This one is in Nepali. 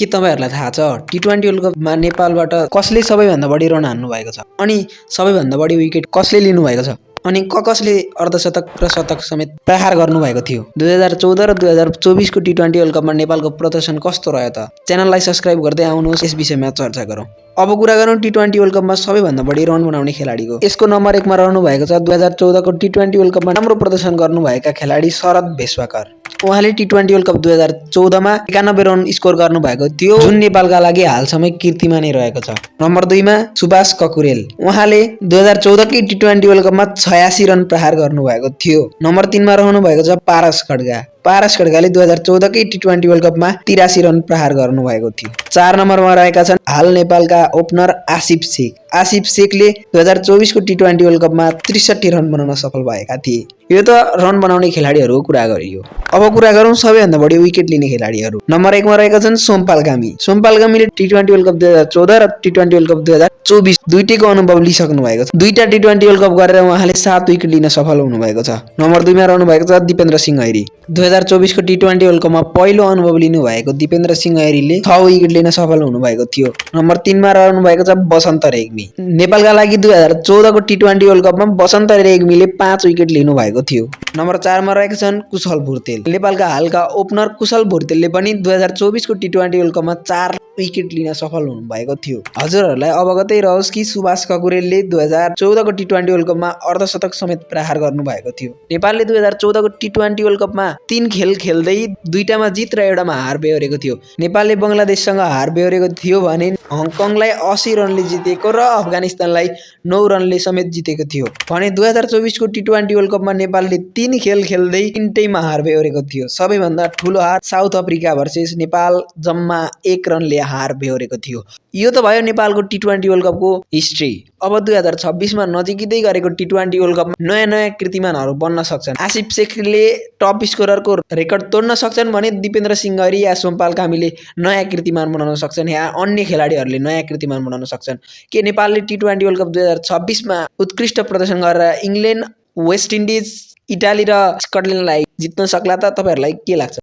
के तपाईहरुलाई थाहा छ टी20 वर्ल्ड कपमा नेपालबाट कसले सबैभन्दा बढी रन हान्नु भएको छ अनि सबैभन्दा बढी विकेट कसले लिनु भएको छ अनि कसले अर्धशतक र शतक समेत प्रहार गर्नु भएको थियो 2014 र 2024 को टी20 वर्ल्ड कपमा नेपालको प्रदर्शन कस्तो रह्यो त च्यानललाई सब्स्क्राइब गर्दै आउनुहोस् यस विषयमा चर्चा गरौँ अब कुरा गरौँ टी20 वर्ल्ड कपमा सबैभन्दा बढी रन बनाउने खेलाडीको यसको नम्बर 1 मा रहनु भएको छ 2014 को टी20 वर्ल्ड कपमा राम्रो प्रदर्शन गर्नुभएका खेलाडी शरद भेष्वाकर उहाँले टी20 वर्ल्ड कप 2014 मा 91 रन स्कोर गर्नु भएको थियो जुन नेपालका लागि हालसम्म कीर्तिमानै रहेको छ नम्बर 2 मा सुभाष ककुरेल उहाँले 2014 की टी20 वर्ल्ड कपमा 86 रन प्रहार गर्नु भएको थियो नम्बर 3 मा रहनु भएको छ पारस खड्गाले 2014 की टी20 वर्ल्ड कपमा 83 रन प्रहार गर्नु भएको थियो 4 नम्बरमा रहेका छन् हाल नेपालका ओपनर आसिफ शेखले 2024 को टी20 वर्ल्ड कपमा 63 रन बनाउन सफल भएका थिए यो त रन बनाउने खेलाडीहरूको कुरा गरियो अब कुरा गरौँ सबैभन्दा बढी विकेट लिने खेलाडीहरू नम्बर 1 मा रहेका छन् सोमपाल गामीले टी20 वर्ल्ड कप 2014 र टी20 वर्ल्ड कप 2024 दुईटैको अनुभव लिइसक्नु भएको छ दुईटा टी20 वर्ल्ड कप गरेर उहाँले 7 विकेट लिन सफल हुनु भएको छ नम्बर 2 मा रहनु भएको छ दिपेन्द्र सिंह ऐरी 2024 को टी20 वर्ल्ड कपमा पहिलो अनुभव लिनु भएको दिपेन्द्र सिंह ऐरीले 6 विकेट लिन सफल हुनु भएको थियो नम्बर 3 मा रहनु भएको छ बसन्त रेग्मी नेपालका लागि 2014 को टी20 वर्ल्ड कपमा बसन्त रेग्मीले 5 विकेट लिनु भएको थियो नम्बर 4 मा रहेका छन् कुशल भुर्तेल नेपालका हालका ओपनर कुशल भुर्तेलले पनि 2024 को टी20 वर्ल्ड कपमा 4 विकेट लिन सफल हुनु भएको थियो हजुरहरूलाई अवगतै रहोस् कि सुभाष ककुरेलले 2014 को टी20 वर्ल्ड कपमा अर्धशतक समेत प्रहार गर्नु भएको थियो नेपालले 2014 को टी20 वर्ल्ड कपमा 3 खेल खेल्दै दुईटामा जित र एउटामा हार बेहोरेको थियो नेपालले बंगलादेशसँग हार बेहोरेको थियो भने हङकङलाई 80 रनले जितेको र अफगानिस्तानलाई 9 रनले समेत जितेको थियो भने 2024 को टी20 वर्ल्ड कपमा नेपालले 3 खेल खेल्दै 3टैमा हार बेहोरेको थियो सबैभन्दा ठूलो हार साउथ अफ्रिका भर्सेस नेपाल जम्मा 1 रनले हार बेहोरेको थियो यो त भयो नेपालको टी20 वर्ल्ड कपको हिस्ट्री अब 2026 मा नजिकै गरेको टी20 वर्ल्ड कपमा नयाँ कीर्तिमानहरू बन्न सक्छन् आसिफ शेखले टप स्कोररको रेकर्ड तोड्न सक्छन् भने दिपेन्द्र सिंह ऐरी या सोमपाल कामीले नयाँ कीर्तिमान बनाउन सक्छन् या अन्य खेलाडीहरूले नयाँ कीर्तिमान बनाउन सक्छन् के नेपालले टी20 वर्ल्ड कप 2026 मा उत्कृष्ट प्रदर्शन गरेर इङ्ल्यान्ड वेस्ट इन्डिज इटाली र स्कटल्यान्डलाई जित्न सक्ला त तपाईहरुलाई के लाग्छ